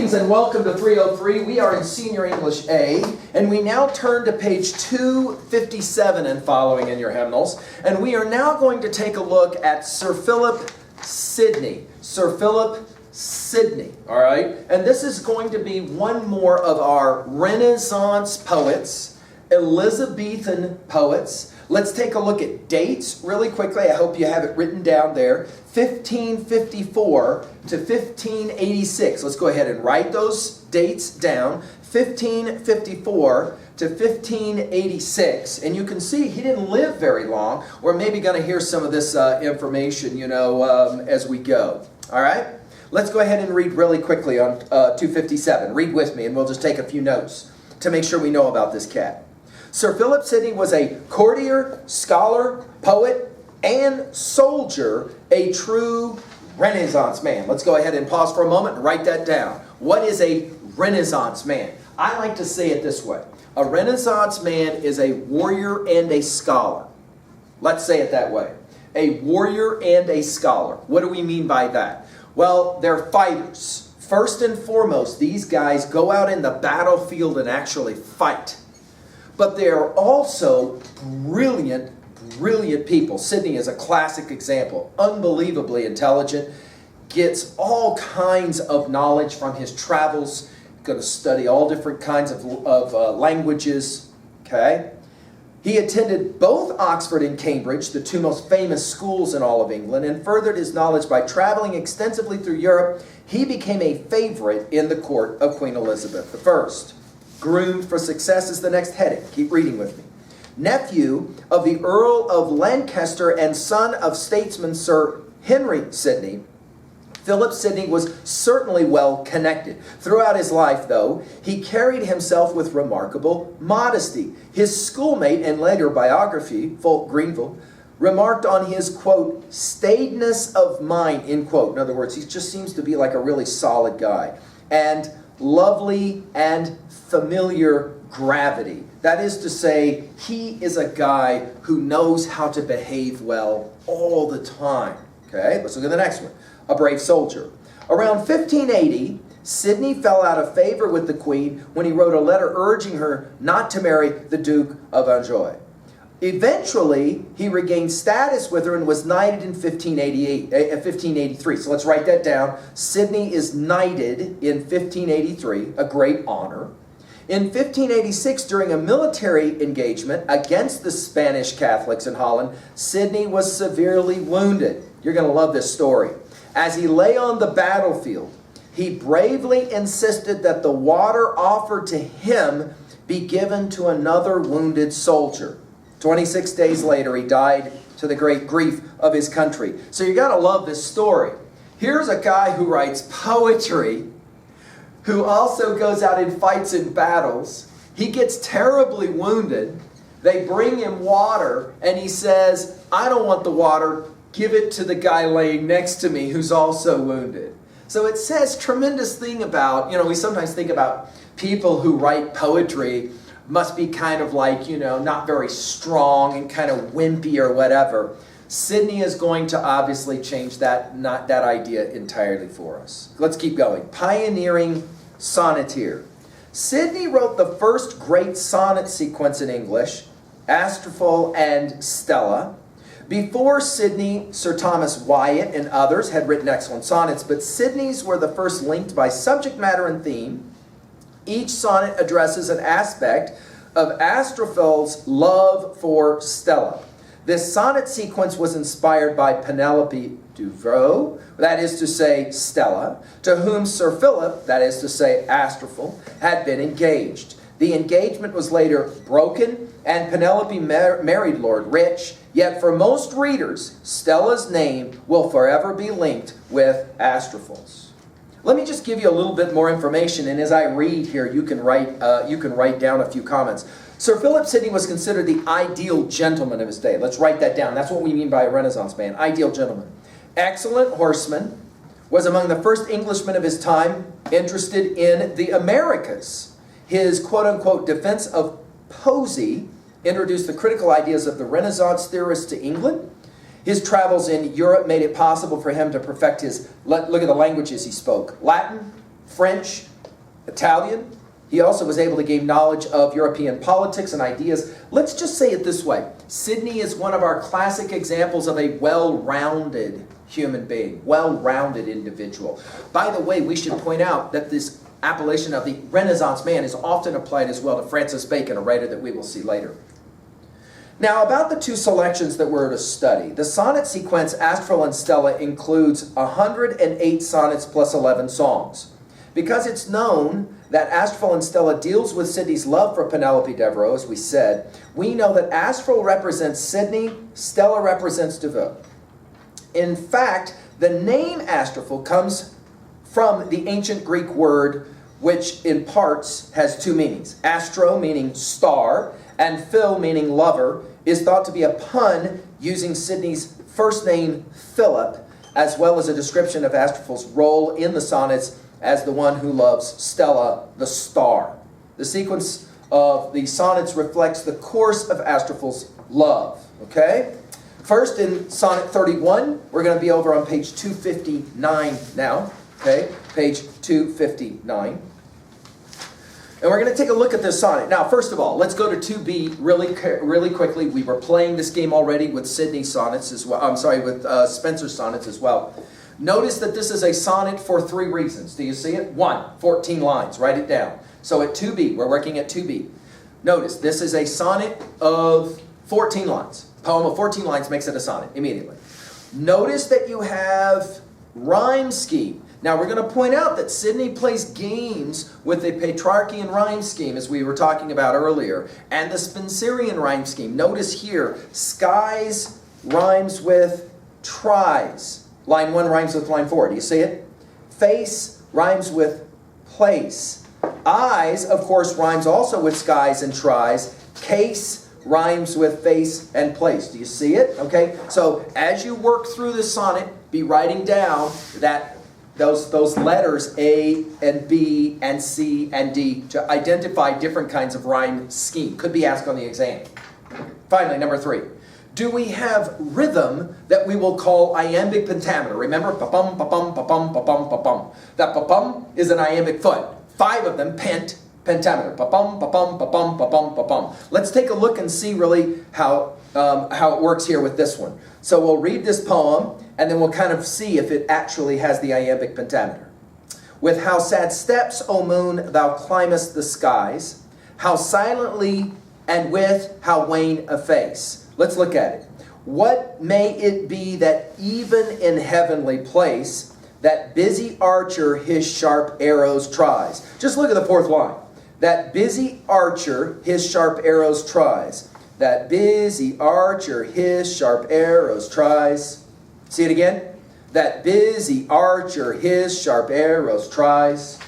Greetings and welcome to 303. We are in Senior English A, and we now turn to page 257 and following in your hymnals. And we are now going to take a look at Sir Philip Sidney. Sir Philip Sidney, all right? And this is going to be one more of our Renaissance poets, Elizabethan poets. Let's take a look at dates really quickly. I hope you have it written down there. 1554 to 1586. Let's go ahead and write those dates down. 1554 to 1586. And you can see he didn't live very long. We're maybe going to hear some of this information, as we go. All right? Let's go ahead and read really quickly on 257. Read with me, and we'll just take a few notes to make sure we know about this cat. Sir Philip Sidney was a courtier, scholar, poet, and soldier, a true Renaissance man. Let's go ahead and pause for a moment and write that down. What is a Renaissance man? I like to say it this way. A Renaissance man is a warrior and a scholar. Let's say it that way. A warrior and a scholar. What do we mean by that? Well, they're fighters. First and foremost, these guys go out in the battlefield and actually fight. But they are also brilliant people. Sidney is a classic example. Unbelievably intelligent. Gets all kinds of knowledge from his travels. Going to study all different kinds of languages. Okay? He attended both Oxford and Cambridge, the two most famous schools in all of England, and furthered his knowledge by traveling extensively through Europe. He became a favorite in the court of Queen Elizabeth I. Groomed for success is the next heading. Keep reading with me. Nephew of the Earl of Lancaster and son of statesman Sir Henry Sidney, Philip Sidney was certainly well connected. Throughout his life, though, he carried himself with remarkable modesty. His schoolmate and later biography, Fulk Greenville, remarked on his, quote, staidness of mind, end quote. In other words, he just seems to be like a really solid guy. And lovely and familiar gravity. That is to say, he is a guy who knows how to behave well all the time. Okay, let's look at the next one. A brave soldier. Around 1580, Sidney fell out of favor with the Queen when he wrote a letter urging her not to marry the Duke of Anjou. Eventually, he regained status with her and was knighted in 1583. So let's write that down. Sidney is knighted in 1583, a great honor. In 1586, during a military engagement against the Spanish Catholics in Holland, Sidney was severely wounded. You're going to love this story. As he lay on the battlefield, he bravely insisted that the water offered to him be given to another wounded soldier. 26 days later, he died to the great grief of his country. So you got to love this story. Here's a guy who writes poetry, who also goes out and fights in battles. He gets terribly wounded. They bring him water, and he says, I don't want the water. Give it to the guy laying next to me who's also wounded. So it says tremendous thing about, we sometimes think about people who write poetry must be kind of like, not very strong and kind of wimpy or whatever. Sidney is going to obviously change that idea entirely for us. Let's keep going. Pioneering sonneteer. Sidney wrote the first great sonnet sequence in English, Astrophel and Stella. Before Sidney, Sir Thomas Wyatt and others had written excellent sonnets, but Sidney's were the first linked by subject matter and theme. Each sonnet addresses an aspect of Astrophel's love for Stella. This sonnet sequence was inspired by Penelope Duvaux, that is to say Stella, to whom Sir Philip, that is to say Astrophel, had been engaged. The engagement was later broken, and Penelope married Lord Rich, yet for most readers, Stella's name will forever be linked with Astrophel's. Let me just give you a little bit more information, and as I read here, you can write down a few comments. Sir Philip Sidney was considered the ideal gentleman of his day. Let's write that down. That's what we mean by a Renaissance man. Ideal gentleman. Excellent horseman. Was among the first Englishmen of his time interested in the Americas. His quote-unquote defense of poesy introduced the critical ideas of the Renaissance theorists to England. His travels in Europe made it possible for him to perfect his, look at the languages he spoke: Latin, French, Italian. He also was able to gain knowledge of European politics and ideas. Let's just say it this way. Sidney is one of our classic examples of a well-rounded human being, well-rounded individual. By the way, we should point out that this appellation of the Renaissance man is often applied as well to Francis Bacon, a writer that we will see later. Now, about the two selections that we're to study. The sonnet sequence, Astral and Stella, includes 108 sonnets plus 11 songs. Because it's known that Astral and Stella deals with Sidney's love for Penelope Devereux, as we said, we know that Astral represents Sidney, Stella represents Devereux. In fact, the name Astral comes from the ancient Greek word which in parts has two meanings. Astro meaning star, and Phil meaning lover, is thought to be a pun using Sidney's first name Philip, as well as a description of Astral's role in the sonnets as the one who loves Stella, the star. The sequence of the sonnets reflects the course of Astral's love. Okay? First, in Sonnet 31, we're going to be over on page 259 now. Okay? Page 259. And we're going to take a look at this sonnet. Now, first of all, let's go to 2B really quickly. We were playing this game already with Sidney sonnets as well. I'm sorry, with Spencer sonnets as well. Notice that this is a sonnet for 3 reasons. Do you see it? 1, 14 lines. Write it down. So at 2B, we're working at 2B. Notice, this is a sonnet of 14 lines. A poem of 14 lines makes it a sonnet immediately. Notice that you have rhyme scheme. Now, we're going to point out that Sidney plays games with the Petrarchian rhyme scheme, as we were talking about earlier, and the Spenserian rhyme scheme. Notice here, skies rhymes with tries. Line 1 rhymes with line 4. Do you see it? Face rhymes with place. Eyes, of course, rhymes also with skies and tries. Case rhymes with face and place. Do you see it? Okay, so as you work through the sonnet, be writing down that those letters A and B and C and D to identify different kinds of rhyme scheme. Could be asked on the exam. Finally, number 3. Do we have rhythm that we will call iambic pentameter? Remember, pa-pum, pa-pum, pa-pum, pa-pum, pa-pum. That pa-pum is an iambic foot. 5 of them, pentameter. Pa-pum, pa-pum, pa-pum, pa-pum, pa-pum. Let's take a look and see really how it works here with this one. So we'll read this poem, and then we'll kind of see if it actually has the iambic pentameter. With how sad steps, O moon, thou climbest the skies, how silently and with how wan a face. Let's look at it. What may it be that even in heavenly place, that busy archer his sharp arrows tries? Just look at the 4th line. That busy archer his sharp arrows tries. That busy archer his sharp arrows tries. See it again? That busy archer his sharp arrows tries.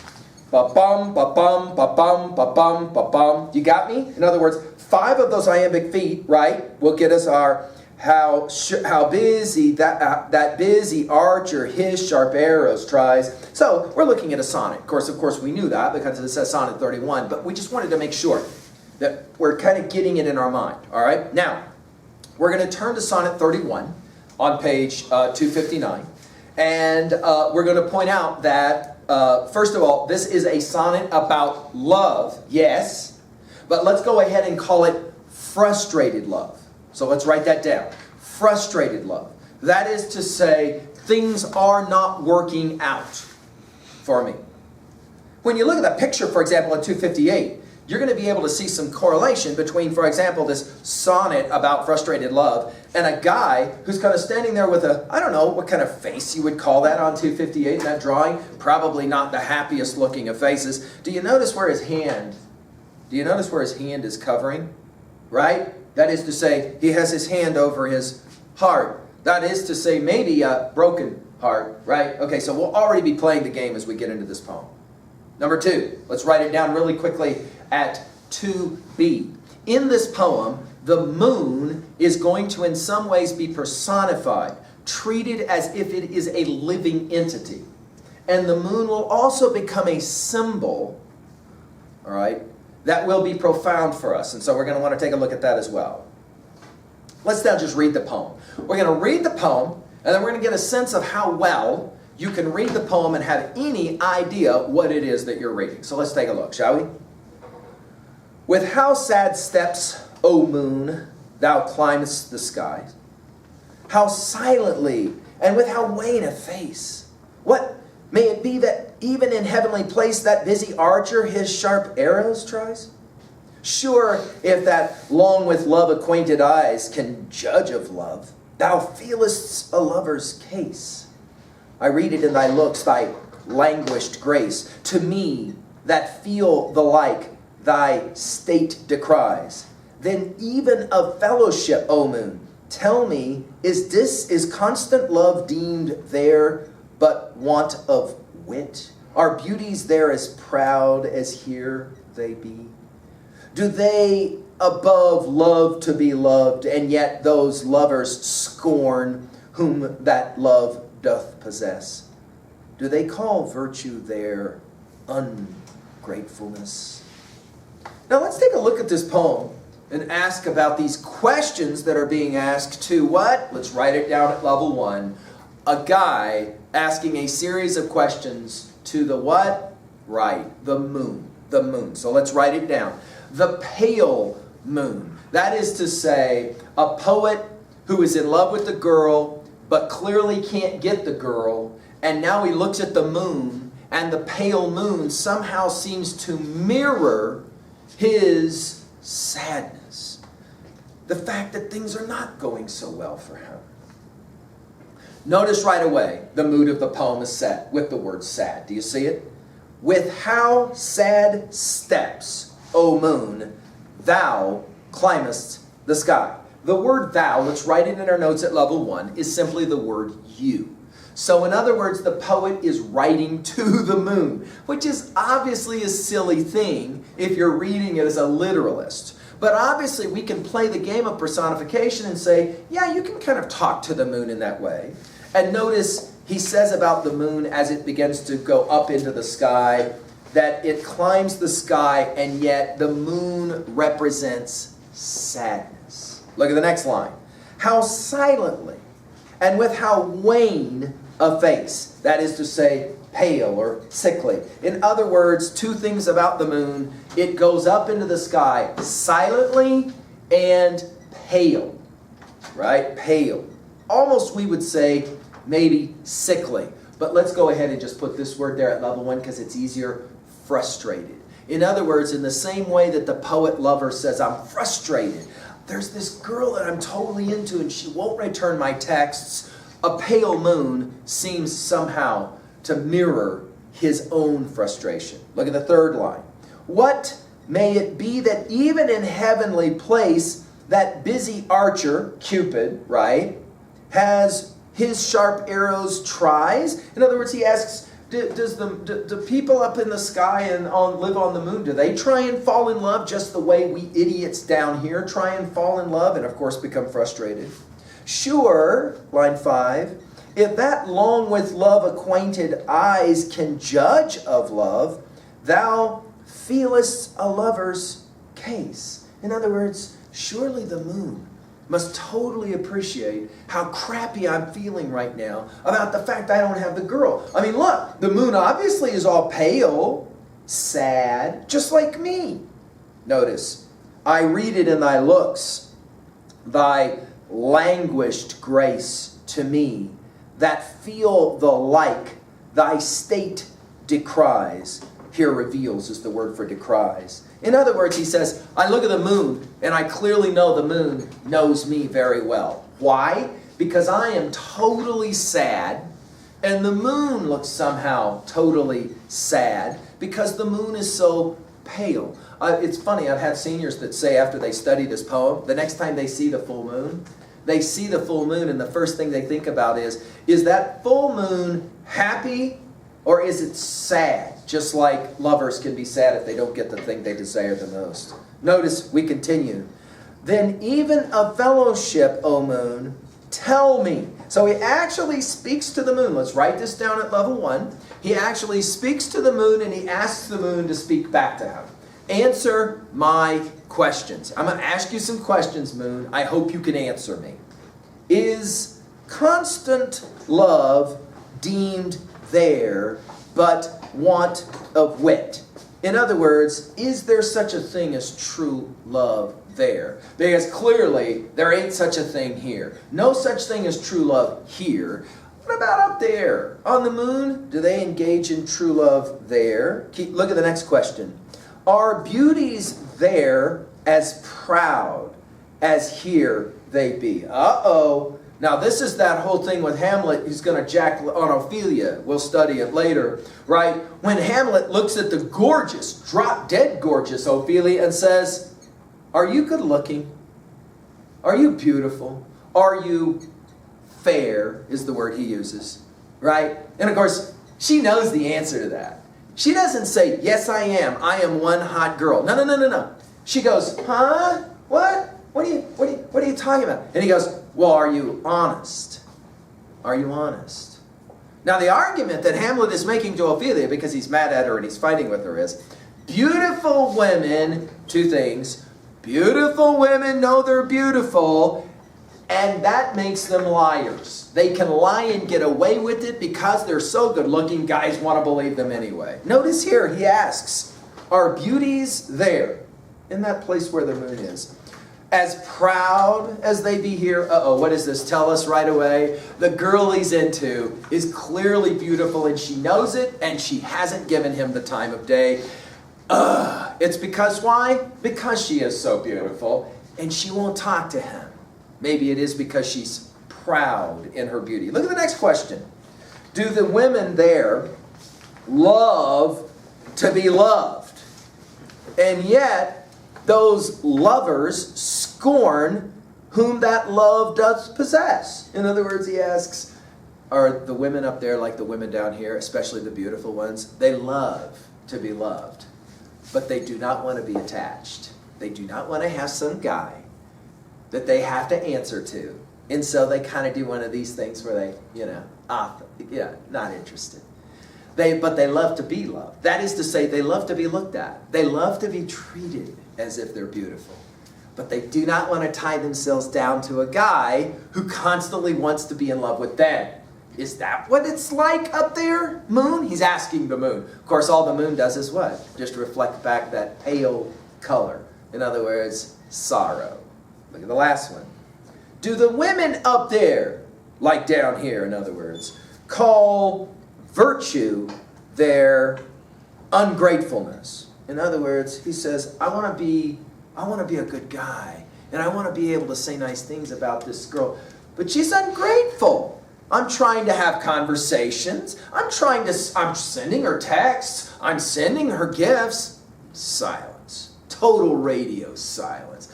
Ba-bum, ba-bum, ba-bum, ba-bum, ba-bum. You got me? In other words, 5 of those iambic feet, right, will get us our how busy that busy archer his sharp arrows tries. So we're looking at a sonnet. Of course, we knew that because it says Sonnet 31, but we just wanted to make sure that we're kind of getting it in our mind. All right. Now we're going to turn to Sonnet 31 on page 259, and we're going to point out that first of all, this is a sonnet about love. Yes. But let's go ahead and call it frustrated love. So let's write that down. Frustrated love. That is to say, things are not working out for me. When you look at that picture, for example, at 258, you're going to be able to see some correlation between, for example, this sonnet about frustrated love and a guy who's kind of standing there with a, I don't know what kind of face you would call that on 258 in that drawing. Probably not the happiest looking of faces. Do you notice where his hand is covering? Right? That is to say, he has his hand over his heart. That is to say, maybe a broken heart. Right? Okay, so we'll already be playing the game as we get into this poem. Number 2, let's write it down really quickly at 2B. In this poem, the moon is going to in some ways be personified, treated as if it is a living entity. And the moon will also become a symbol, all right, that will be profound for us. And so we're going to want to take a look at that as well. Let's now just read the poem. We're going to read the poem, and then we're going to get a sense of how well you can read the poem and have any idea what it is that you're reading. So let's take a look, shall we? With how sad steps, O moon, thou climbest the skies, how silently and with how wan a face. What may it be that even in heavenly place that busy archer his sharp arrows tries? Sure, if that long with love acquainted eyes can judge of love, thou feelest a lover's case. I read it in thy looks, thy languished grace. To me, that feel the like, thy state decries. Then even of fellowship, O moon, tell me, is constant love deemed there but want of wit? Are beauties there as proud as here they be? Do they above love to be loved, and yet those lovers scorn whom that love doth possess? Do they call virtue there ungratefulness? Now let's take a look at this poem and ask about these questions that are being asked to what? Let's write it down at level 1. A guy asking a series of questions to the what? Right, the moon. The moon. So let's write it down. The pale moon. That is to say, a poet who is in love with the girl but clearly can't get the girl, and now he looks at the moon, and the pale moon somehow seems to mirror his sadness. The fact that things are not going so well for him. Notice right away the mood of the poem is set with the word sad. Do you see it? With how sad steps, O moon, thou climbest the sky. The word thou, let's write it in our notes at level 1, is simply the word you. So in other words, the poet is writing to the moon, which is obviously a silly thing if you're reading it as a literalist. But obviously we can play the game of personification and say, yeah, you can kind of talk to the moon in that way. And notice he says about the moon as it begins to go up into the sky, that it climbs the sky, and yet the moon represents sadness. Look at the next line. How silently and with how wan a face. That is to say, pale or sickly. In other words, two things about the moon. It goes up into the sky silently and pale. Right? Pale. Almost we would say maybe sickly. But let's go ahead and just put this word there at level 1 because it's easier. Frustrated. In other words, in the same way that the poet lover says, I'm frustrated. There's this girl that I'm totally into and she won't return my texts. A pale moon seems somehow to mirror his own frustration. Look at the third line. What may it be that even in heavenly place, that busy archer, Cupid, right, has his sharp arrows tries? In other words, he asks, do people up in the sky and live on the moon, do they try and fall in love just the way we idiots down here try and fall in love and of course become frustrated? Sure, line 5, if that long with love acquainted eyes can judge of love, thou feelest a lover's case. In other words, surely the moon must totally appreciate how crappy I'm feeling right now about the fact I don't have the girl. I mean, look, the moon obviously is all pale, sad, just like me. Notice, I read it in thy looks, thy languished grace to me, that feel the like, thy state decries. Here reveals is the word for decries. In other words, he says, I look at the moon, and I clearly know the moon knows me very well. Why? Because I am totally sad, and the moon looks somehow totally sad, because the moon is so pale. It's funny, I've had seniors that say after they study this poem, the next time they see the full moon, they see the full moon, and the first thing they think about is that full moon happy, or is it sad? Just like lovers can be sad if they don't get the thing they desire the most. Notice we continue. Then even a fellowship, O moon, tell me. So he actually speaks to the moon. Let's write this down at level 1. He actually speaks to the moon and he asks the moon to speak back to him. Answer my questions. I'm going to ask you some questions, moon. I hope you can answer me. Is constant love deemed there, but want of wit. In other words, is there such a thing as true love there? Because clearly, there ain't such a thing here. No such thing as true love here. What about up there? On the moon, do they engage in true love there? Look at the next question. Are beauties there as proud as here they be? Uh-oh. Now this is that whole thing with Hamlet. He's going to jack on Ophelia. We'll study it later, right? When Hamlet looks at the gorgeous, drop-dead gorgeous Ophelia and says, are you good looking? Are you beautiful? Are you fair, is the word he uses, right? And of course, she knows the answer to that. She doesn't say, yes, I am. I am one hot girl. No, no, no, no, no. She goes, huh? What? What are you talking about? And he goes, well, are you honest? Are you honest? Now, the argument that Hamlet is making to Ophelia, because he's mad at her and he's fighting with her, is beautiful women, two things. Beautiful women know they're beautiful, and that makes them liars. They can lie and get away with it because they're so good looking, guys want to believe them anyway. Notice here, he asks, are beauties there, in that place where the moon is, as proud as they be here? Uh-oh, what does this tell us right away? The girl he's into is clearly beautiful, and she knows it, and she hasn't given him the time of day. It's because why? Because she is so beautiful, and she won't talk to him. Maybe it is because she's proud in her beauty. Look at the next question. Do the women there love to be loved? And yet, those lovers scorn whom that love does possess. In other words, he asks, are the women up there like the women down here, especially the beautiful ones? They love to be loved, but they do not want to be attached. They do not want to have some guy that they have to answer to. And so they kind of do one of these things where they, not interested. But they love to be loved. That is to say, they love to be looked at. They love to be treated as if they're beautiful. But they do not want to tie themselves down to a guy who constantly wants to be in love with them. Is that what it's like up there, moon? He's asking the moon. Of course, all the moon does is what? Just reflect back that pale color. In other words, sorrow. Look at the last one. Do the women up there, like down here, in other words, call virtue their ungratefulness? In other words, he says, I want to be a good guy, and I want to be able to say nice things about this girl, but she's ungrateful. I'm trying to have conversations. I'm sending her texts. I'm sending her gifts. Silence. Total radio silence.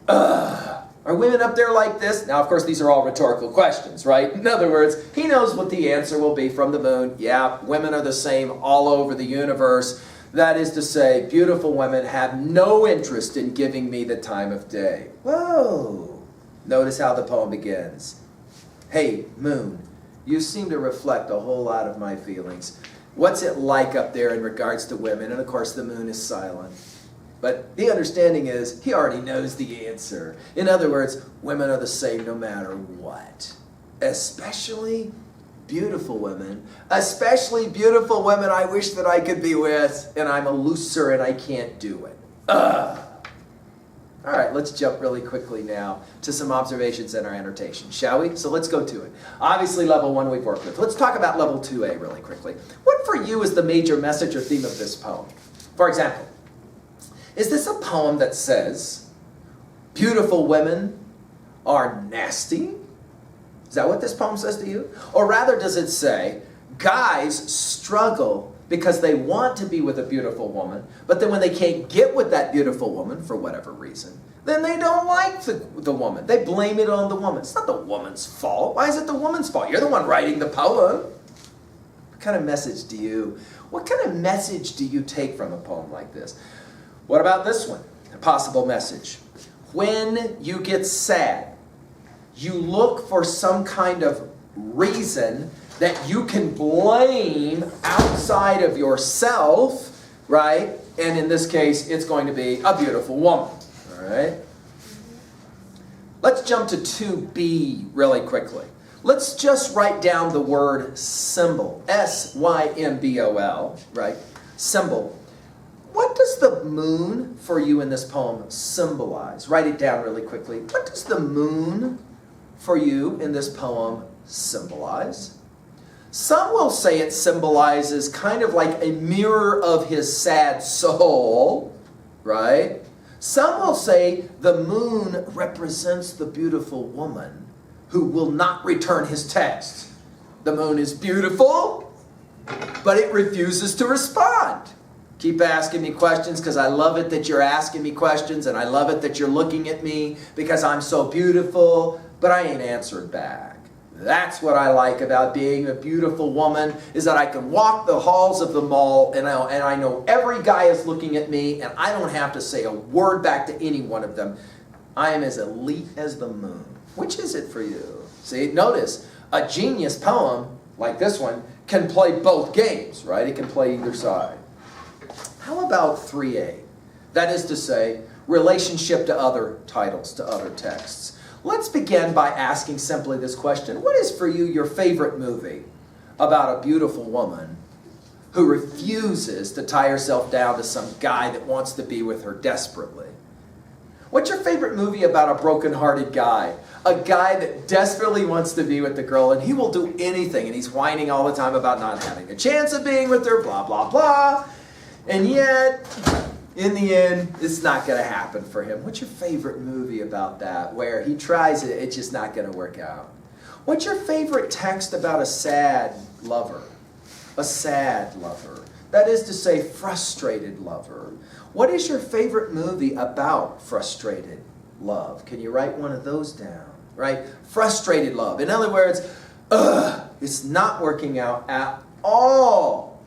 Are women up there like this? Now, of course, these are all rhetorical questions, right? In other words, he knows what the answer will be from the moon. Yeah, women are the same all over the universe. That is to say, beautiful women have no interest in giving me the time of day. Whoa! Notice how the poem begins. Hey, moon, you seem to reflect a whole lot of my feelings. What's it like up there in regards to women? And of course, the moon is silent. But the understanding is he already knows the answer. In other words, women are the same no matter what. Especially beautiful women. Especially beautiful women I wish that I could be with, and I'm a loser and I can't do it. All right, let's jump really quickly now to some observations and our annotation, shall we? So let's go to it. Obviously, level 1 we've worked with. Let's talk about level 2A really quickly. What for you is the major message or theme of this poem? For example, is this a poem that says, beautiful women are nasty? Is that what this poem says to you? Or rather, does it say, guys struggle because they want to be with a beautiful woman, but then when they can't get with that beautiful woman, for whatever reason, then they don't like the woman. They blame it on the woman. It's not the woman's fault. Why is it the woman's fault? You're the one writing the poem. What kind of message do you take from a poem like this? What about this one? A possible message. When you get sad, you look for some kind of reason that you can blame outside of yourself, right? And in this case, it's going to be a beautiful woman, all right? Let's jump to 2B really quickly. Let's just write down the word symbol. S-Y-M-B-O-L, right? Symbol. What does the moon for you in this poem symbolize? Write it down really quickly. What does the moon for you in this poem symbolize? Some will say it symbolizes kind of like a mirror of his sad soul, right? Some will say the moon represents the beautiful woman who will not return his text. The moon is beautiful, but it refuses to respond. Keep asking me questions because I love it that you're asking me questions, and I love it that you're looking at me because I'm so beautiful, but I ain't answered back. That's what I like about being a beautiful woman, is that I can walk the halls of the mall and I know every guy is looking at me and I don't have to say a word back to any one of them. I am as elite as the moon. Which is it for you? See, notice, a genius poem like this one can play both games, right? It can play either side. How about 3A? That is to say, relationship to other titles, to other texts. Let's begin by asking simply this question. What is for you your favorite movie about a beautiful woman who refuses to tie herself down to some guy that wants to be with her desperately? What's your favorite movie about a broken-hearted guy? A guy that desperately wants to be with the girl, and he will do anything, and he's whining all the time about not having a chance of being with her, blah, blah, blah. And yet, in the end, it's not going to happen for him. What's your favorite movie about that, where he tries it, it's just not going to work out? What's your favorite text about a sad lover? A sad lover. That is to say, frustrated lover. What is your favorite movie about frustrated love? Can you write one of those down? Right? Frustrated love. In other words, it's not working out at all.